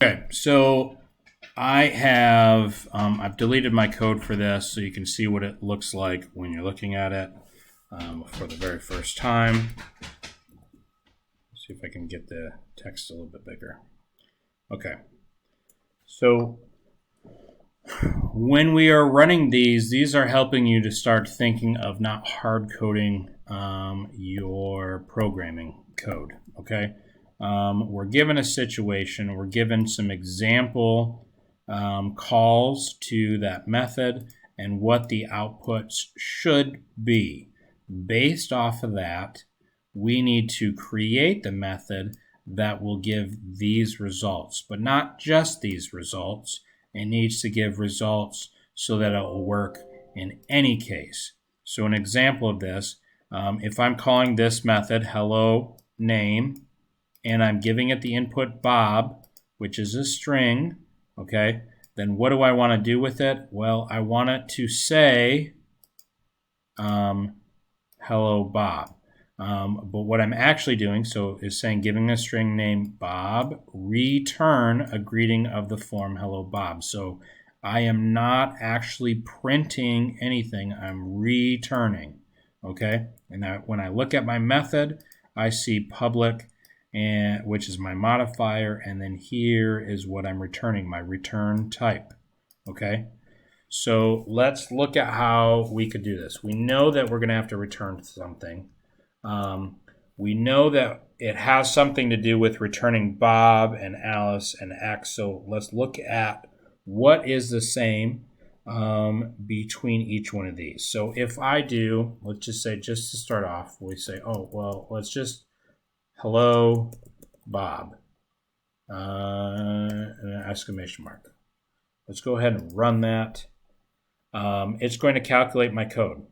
Okay, so I've deleted my code for this so you can see what it looks like when you're looking at it for the very first time. See if I can get the text a little bit bigger. Okay, so when we are running these are helping you to start thinking of not hard coding your programming code. Okay, we're given a situation, we're given some example calls to that method and what the outputs should be. Based off of that, we need to create the method that will give these results, but not just these results. It needs to give results so that it will work in any case. So an example of this, if I'm calling this method helloName, and I'm giving it the input Bob, which is a string, okay, then what do I want to do with it? Well, I want it to say hello Bob. But what I'm actually doing, is saying giving a string named Bob, return a greeting of the form hello Bob. So I am not actually printing anything, I'm returning, okay? And when I look at my method, I see public, which is my modifier, and then here is what I'm returning, my return type, okay? So let's look at how we could do this. We know that we're going to have to return something. We know that it has something to do with returning Bob and Alice and X. So let's look at what is the same between each one of these. So if I do, let's just say, just to start off, we say, oh, well, let's just hello Bob, and an exclamation mark. Let's go ahead and run that. It's going to calculate my code.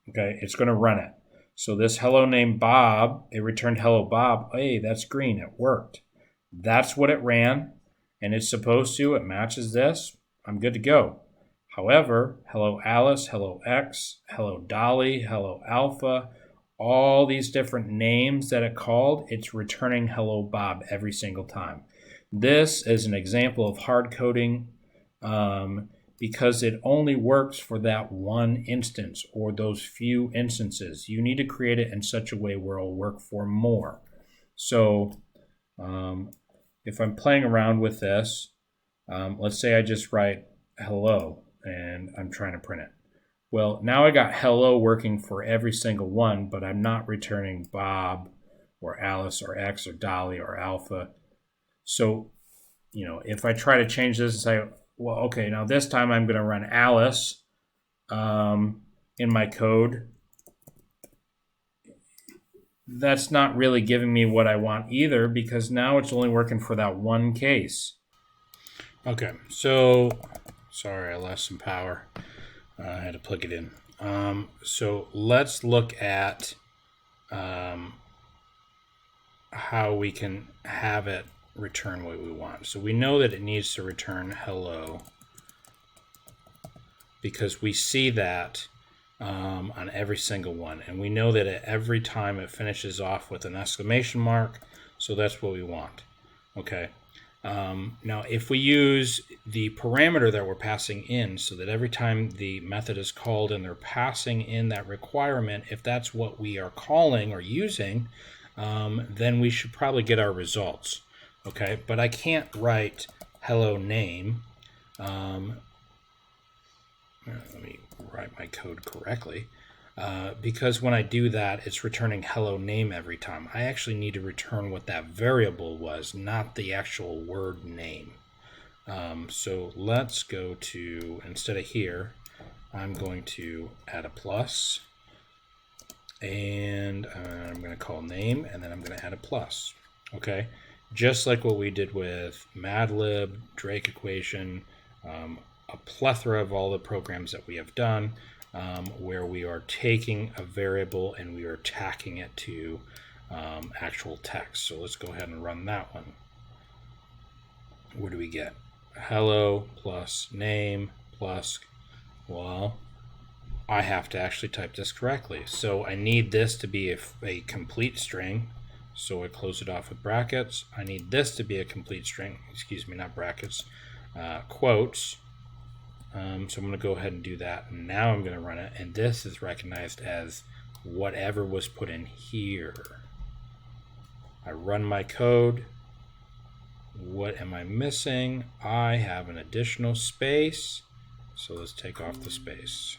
Okay, it's going to run it. So this helloName Bob, it returned hello Bob. Hey, that's green. It worked. That's what it ran, and it's supposed to. It matches this. I'm good to go. However, hello Alice, hello X, hello Dolly, hello Alpha, all these different names that it called, it's returning hello Bob every single time. This is an example of hard coding because it only works for that one instance or those few instances. You need to create it in such a way where it'll work for more. So if I'm playing around with this, let's say I just write hello and I'm trying to print it. Well, now I got hello working for every single one, but I'm not returning Bob or Alice or X or Dolly or Alpha. So, if I try to change this and say, well, okay, now this time I'm going to run Alice in my code, that's not really giving me what I want either, because now it's only working for that one case. Okay, so sorry, I lost some power. I had to plug it in. So let's look at how we can have it return what we want. So we know that it needs to return hello because we see that on every single one. And we know that every time it finishes off with an exclamation mark. So that's what we want. Okay. Now, if we use the parameter that we're passing in so that every time the method is called and they're passing in that requirement, if that's what we are calling or using, then we should probably get our results. Okay, but I can't write helloName. Let me write my code correctly. Because when I do that, it's returning helloName every time. I actually need to return what that variable was, not the actual word name. So let's go to, instead of here, I'm going to add a plus, and I'm going to call name, and then I'm going to add a plus. Okay, just like what we did with Madlib, Drake equation, a plethora of all the programs that we have done, where we are taking a variable and we are tacking it to actual text. So let's go ahead and run that one. What do we get? Hello plus name plus, well, I have to actually type this correctly. So I need this to be a complete string. So I close it off with brackets. I need this to be a complete string. Excuse me, not brackets, quotes. So I'm going to go ahead and do that. Now I'm going to run it, and this is recognized as whatever was put in here. I run my code. What am I missing? I have an additional space. So let's take off the space.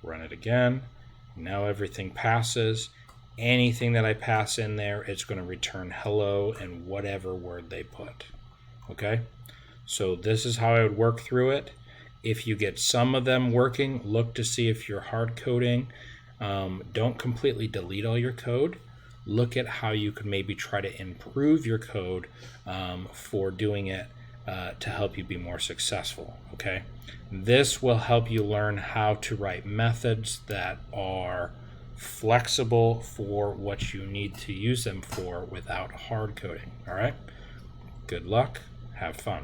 Run it again. Now everything passes. Anything that I pass in there, it's going to return hello and whatever word they put. Okay? So this is how I would work through it. If you get some of them working, look to see if you're hard coding. Don't completely delete all your code. Look at how you could maybe try to improve your code for doing it to help you be more successful. Okay? This will help you learn how to write methods that are flexible for what you need to use them for without hard coding. All right? Good luck. Have fun.